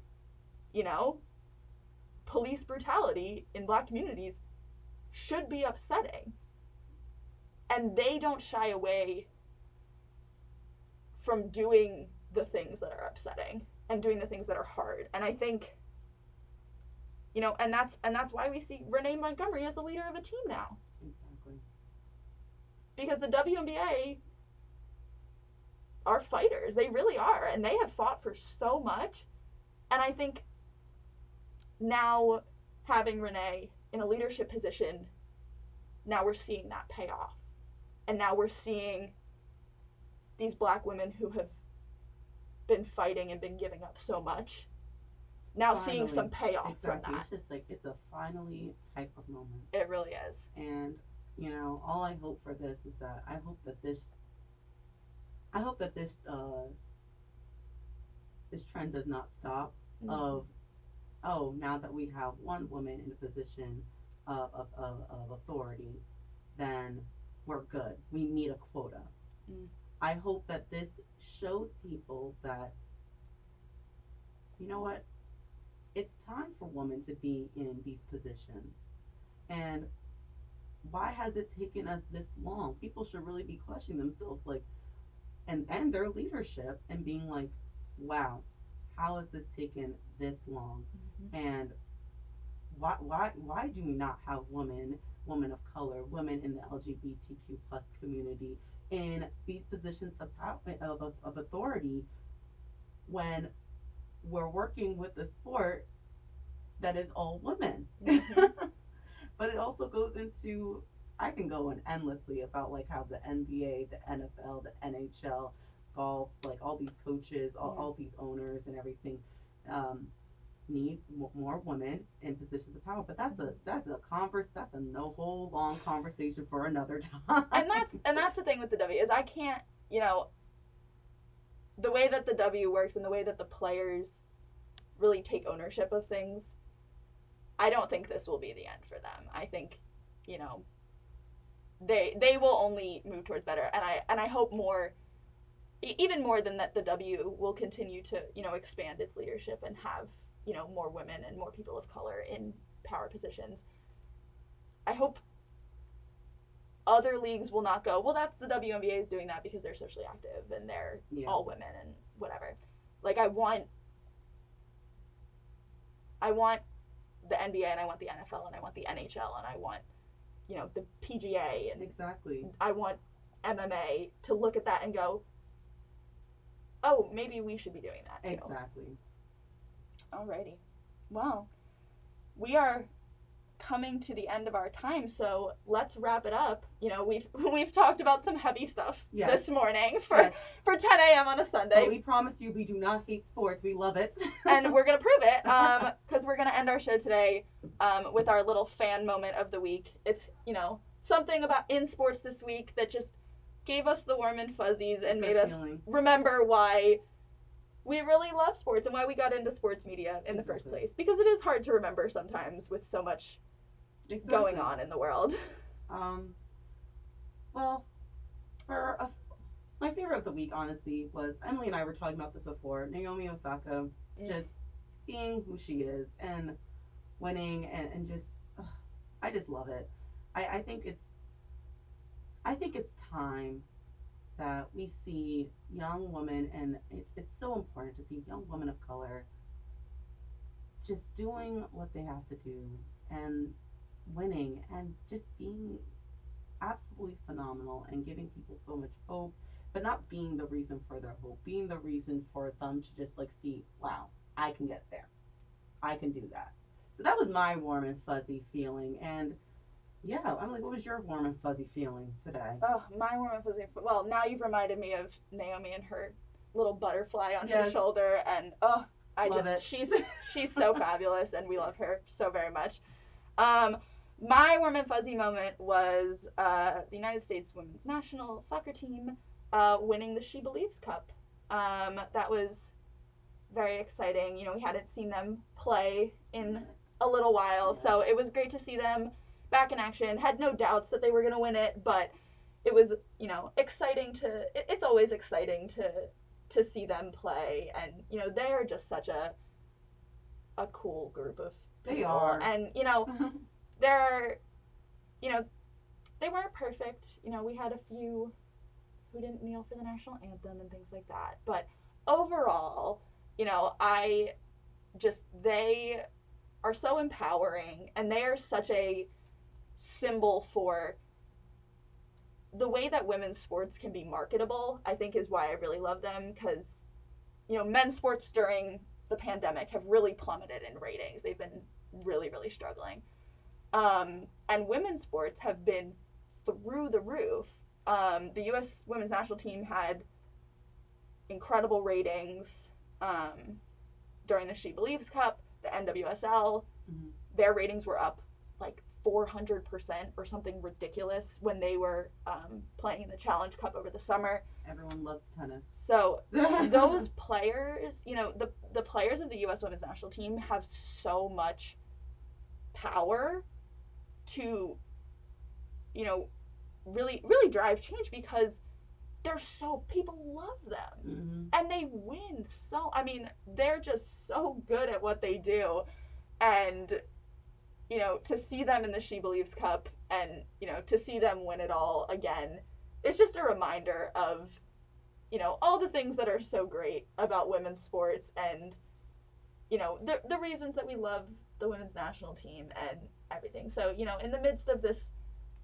You know, police brutality in Black communities should be upsetting, and they don't shy away from doing the things that are upsetting and doing the things that are hard. And I think, you know, and that's why we see Renee Montgomery as the leader of a team now. Exactly. Because the WNBA are fighters. They really are. And they have fought for so much. And I think now having Renee in a leadership position, now we're seeing that pay off. And now we're seeing these Black women who have been fighting and been giving up so much, now finally, seeing some payoff from that. It's just like, it's a finally type of moment. It really is. And, you know, all I hope for this is that I hope that this trend does not stop of, oh, now that we have one woman in a position of authority, then we're good. We need a quota. I hope that this shows people that, you know what, it's time for women to be in these positions. And why has it taken us this long? People should really be questioning themselves, like, and their leadership, and being like, wow, how has this taken this long? And why do we not have women of color, women in the LGBTQ plus community in these positions of authority, when we're working with a sport that is all women? But it also goes into, I can go on endlessly about like how the NBA, the NFL, the NHL, golf, like all these coaches, all these owners and everything need more women in positions of power. But that's a whole long conversation for another time. And that's the thing with the W, is I can't, you know, the way that the W works and the way that the players really take ownership of things, I don't think this will be the end for them. I think, you know, they will only move towards better, and I hope more even more than that, the W will continue to, expand its leadership and have, more women and more people of color in power positions. I hope other leagues will not go, well, that's the WNBA is doing that because they're socially active and they're all women and whatever. Like, I want the NBA and I want the NFL and I want the NHL and I want, the PGA and Exactly. I want MMA to look at that and go, oh, maybe we should be doing that too. Exactly. Alrighty. Well, we are coming to the end of our time, so let's wrap it up. We've talked about some heavy stuff this morning for 10 a.m. on a Sunday. But we promise you we do not hate sports. We love it. And we're going to prove it because we're going to end our show today with our little fan moment of the week. It's, something about in sports this week that just gave us the warm and fuzzies and made us remember why we really love sports and why we got into sports media in the first place. Because it is hard to remember sometimes with so much going on in the world. Well, my favorite of the week, honestly, was, Emily and I were talking about this before, Naomi Osaka just being who she is and winning and just, I just love it. I think it's time that we see young women, and it's so important to see young women of color just doing what they have to do and winning and just being absolutely phenomenal and giving people so much hope, but not being the reason for their hope, being the reason for them to just see, wow, I can get there. I can do that. So that was my warm and fuzzy feeling. And yeah, Emily, what was your warm and fuzzy feeling today? Oh, my warm and fuzzy. Well, now you've reminded me of Naomi and her little butterfly on her shoulder, and she's so fabulous, and we love her so very much. My warm and fuzzy moment was the United States women's national soccer team winning the She Believes Cup. That was very exciting. We hadn't seen them play in a little while, so it was great to see them back in action. Had no doubts that they were going to win it, but it was, exciting it's always exciting to see them play, and, they are just such a cool group of people. They are. And, they're, they weren't perfect. We had a few who didn't kneel for the national anthem and things like that, but overall, they are so empowering, and they are such a symbol for the way that women's sports can be marketable, I think, is why I really love them, because, men's sports during the pandemic have really plummeted in ratings. They've been really, really struggling. And women's sports have been through the roof. The U.S. women's national team had incredible ratings during the She Believes Cup, the NWSL. Their ratings were up like 400% or something ridiculous when they were playing in the Challenge Cup over the summer. Everyone loves tennis. So those players, the players of the U.S. women's national team have so much power to, really, really drive change, because people love them, and they win they're just so good at what they do, and to see them in the She Believes Cup and to see them win it all again, it's just a reminder of all the things that are so great about women's sports, and the reasons that we love the women's national team and everything. So in the midst of this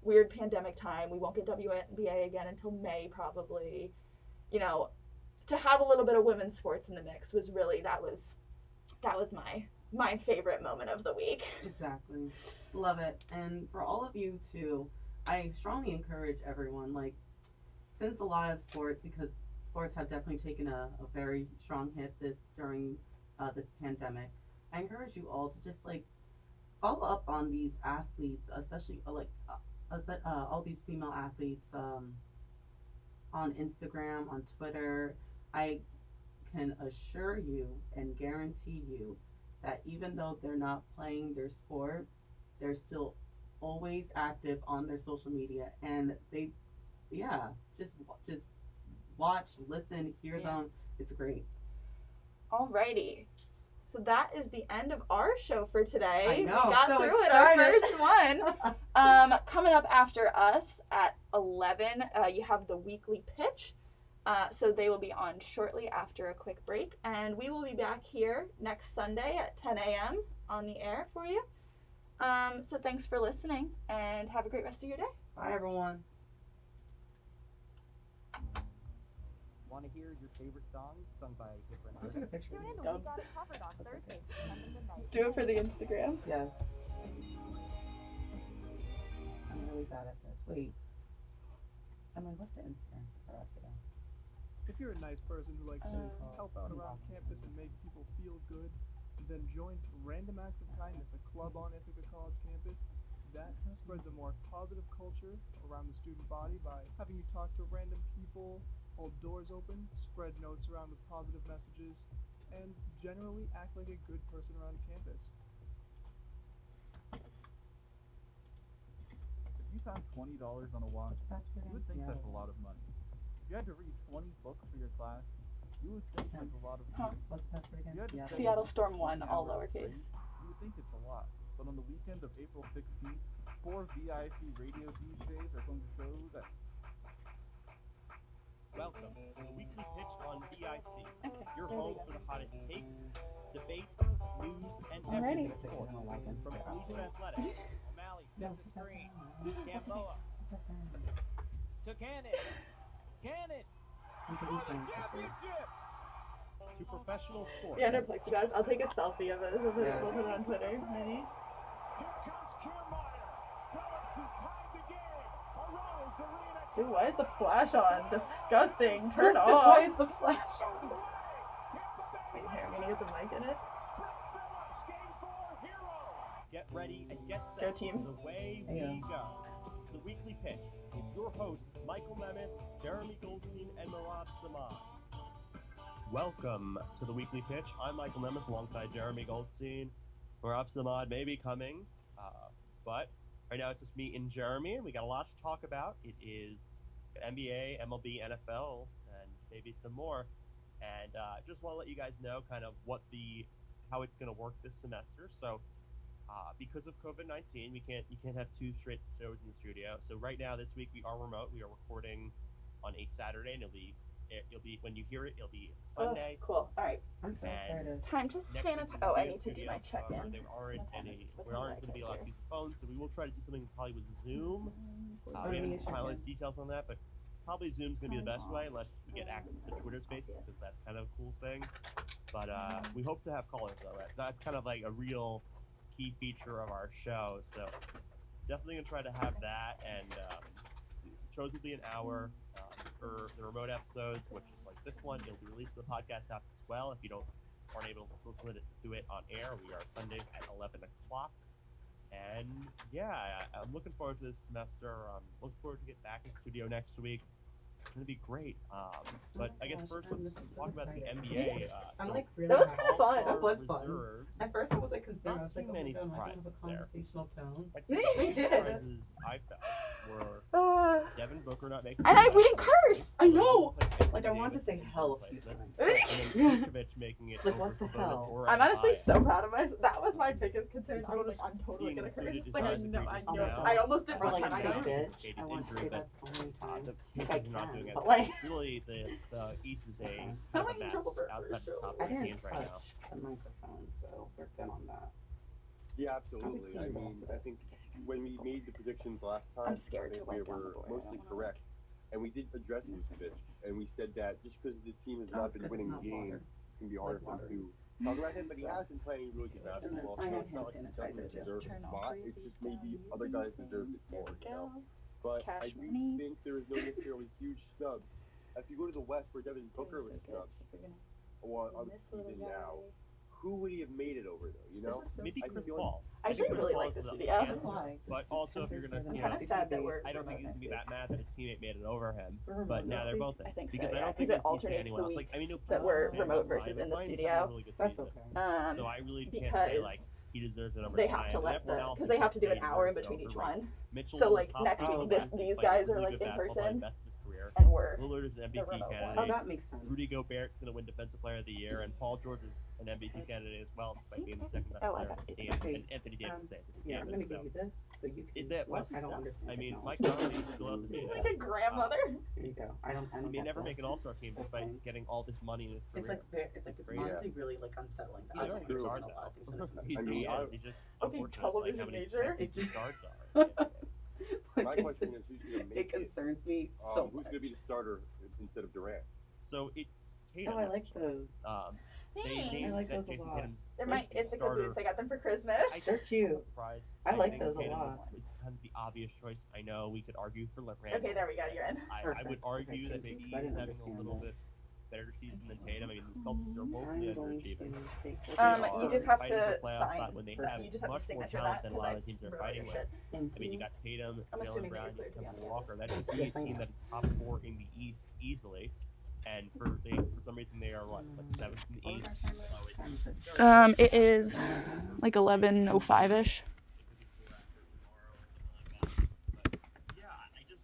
weird pandemic time, we won't get WNBA again until May probably, to have a little bit of women's sports in the mix was really, that was my favorite moment of the week. Exactly. Love it. And for all of you too, I strongly encourage everyone, since a lot of sports, because sports have definitely taken a very strong hit during this pandemic, I encourage you all to just follow up on these athletes, especially all these female athletes on Instagram, on Twitter. I can assure you and guarantee you that even though they're not playing their sport, they're still always active on their social media, and they just watch, listen, hear them. It's great. Alrighty. So that is the end of our show for today. I know, We got so through it, our excited. first one. Coming up after us at 11, you have the weekly pitch. So they will be on shortly after a quick break. And we will be back here next Sunday at 10 a.m. on the air for you. So thanks for listening and have a great rest of your day. Bye, everyone. Want to hear your favorite song sung by a different I'll take a artist? picture. Tune in to Dumb. We Got It Covered on Thursdays at 7 midnight. Do it for the Instagram. Yes. I'm really bad at this. Wait. Emily, what's the Instagram for us again? If you're a nice person who likes to help out around campus and make people feel good, then join Random Acts of Kindness, a club on Ithaca College campus that spreads a more positive culture around the student body by having you talk to random people, hold doors open, spread notes around with positive messages, and generally act like a good person around campus. If you found $20 on a walk, What's the password you would think again? that's a lot of money. If you had to read 20 books for your class, you would think that's a lot of Huh. money. What's the password again? You had to Seattle. spend Seattle Storm 1, 16 all hours lowercase. straight, You would think it's a lot. But on the weekend of April 16th, 4 VIC Radio DJs are going to show that Welcome to the weekly pitch on VIC, your there we home go. for the hottest takes, debates, news, and Alrighty. everything sports. From collegiate athletics, O'Malley No, set the sit back screen. down. Gamboa Sit back down. to Cannon. Cannon. Introduce them. To professional sports. Yeah, no plexiglass. I'll take a selfie of it. We'll put it on Twitter. Ready? Dude, why is the flash on? Disgusting. Turn off. Why is the flash on? Wait, here, I'm gonna get the mic in it. Get ready and get Go set. team. Away Yeah. we go. The weekly pitch with your hosts, Michael Memeth, Jeremy Goldstein, and Marab Samad. Welcome to the weekly pitch. I'm Michael Memeth alongside Jeremy Goldstein. Marab Samad may be coming, but right now it's just me and Jeremy, and we got a lot to talk about. It is NBA, MLB, NFL, and maybe some more. And just want to let you guys know kind of how it's going to work this semester. So because of COVID-19, you can't have two straight shows in the studio. So right now, this week we are remote. We are recording on a Saturday, and it'll be when you hear it, it'll be Sunday. Oh, cool. All right. I'm so And excited. Time to Next week sanitize. we'll Oh, I be in need to do studio. my check-in. However, we aren't going to be allowed to use phones, so we will try to do something probably with Zoom. We haven't finalized details on that, but probably Zoom's going to be the best way unless we get access to Twitter Spaces, because that's kind of a cool thing. But we hope to have callers, though. That's kind of like a real key feature of our show, so definitely going to try to have that. And shows will be an hour for the remote episodes, which is like this one. It'll be released to the podcast app as well if you aren't able to listen to it on air. We are Sundays at 11 o'clock. And yeah, I'm looking forward to this semester. Looking forward to get back in the studio next week. It's going to be great. But I guess first let's talk about the NBA. I'm So like really That was happy. kind of fun. That was fun. reserves, At first I was like concerned. I Not was like, too oh my many god, am I gonna have a surprises there. conversational tone? I'd say We the did. surprises I felt were Devin Booker not making And we didn't curse. I know! Like Like I wanted to say hell a few times. And then Vucevic making it Like, over what the Sabonis hell? or I'm honestly Zion. so proud of myself. That was my biggest concern. I was like, Sabonis I'm totally being gonna curse. included Like, I is know, not I a know. great It's, now. I almost didn't Or like want say to. bitch. I want to say Injury, that so many times. the If I Pacers are not can, doing it. but like Really, the East is a Okay. How am kind of I a in mess trouble for a outside first the show? top I three didn't teams right now. touch the microphone, so we're good on that. Yeah, absolutely. I mean, I think when we made the predictions last time, I'm scared I to think we wipe down the were board. I mostly don't wanna- correct. And we did address Vucevic, and we said that just because the team has Oh, not it's been good, winning it's not games, water. it's going to be harder for water. them to talk about him, but he has been playing really good basketball, I so have it's not like hand he doesn't sanitizer, just deserve turn a off spot. breathing It's just maybe sound. other guys deserve it There more, we you know? go. But Cash I do money. think there is no necessarily huge snubs. If you go to the West where Devin Booker was snubbed, or on the season now, who would he have made it over though, you know? This is so Maybe I Chris think the only- Paul. I actually Chris really Paul like is the the studio. answer. Why? But also, if you're gonna, I'm you kind know, of sad that we're. I don't think he's gonna be that mad that his teammate made it over him. We're But remote now next they're week? both in. I think so, Because I yeah, don't 'cause think it he's seen alternates anyone the else. Like, I mean, weeks no, that we're Paul, remote Zion, versus in the Zion's studio. having a really good That's season. okay. So I really can't because say like he deserves the number. they have to let because they have to do an hour in between each one. So like next week, these guys are like in person. and we're Lillard is an MVP remote one. candidate. Oh, that makes sense. Rudy Gobert's going to win Defensive Player of the Year, and Paul George is an MVP candidate as well, despite being the second best Oh, I player got on the it. team. Okay. And Anthony Davis is Yeah, I'm gonna give you this so you can. Is that What? what's I don't his understand. I mean, technology. Mike Conley still hasn't made like it. a grandmother. There you go. I don't. He may never make an All-Star team despite Okay. getting all this money in his career. It's like it's Great. honestly really like unsettling. He's I a don't shooting guard understand a lot of things when it comes to He I is. He just Okay, unfortunate, television how many major. good guards are. Like, My it's- question is, who's going to it make it? concerns me so Who's much. going to be the starter instead of Durant? So it. Tatum, Oh, I like actually. those. They Thanks. I like said those a Jason lot. Tatum's They're my first Ithaca starter. boots. I got them for Christmas. They're cute. Surprise. I like think those a Tatum lot. is kind of the obvious choice. I know we could argue for Randall. Okay, there we go. You're in. I would Perfect. argue Okay, that thank maybe you, 'cause I he's didn't having a understand little bit this. better season than Tatum. I mean, the Celtics are woefully I'm going underachieving. to take this. You just have Fighting for to playoff sign. spot when they for- have You just have to much more signature talent that than a because lot I of the teams they're wrote fighting your with. shit. Thank I mean, you you. got Tatum, I'm Jalen assuming that Brown, you're cleared to be on the Walker. others. That's a Yes, I team am. that is top 4 in the East easily. And for some reason they are what, like 7th in the East. So it's It is like 11:05ish. yeah, I just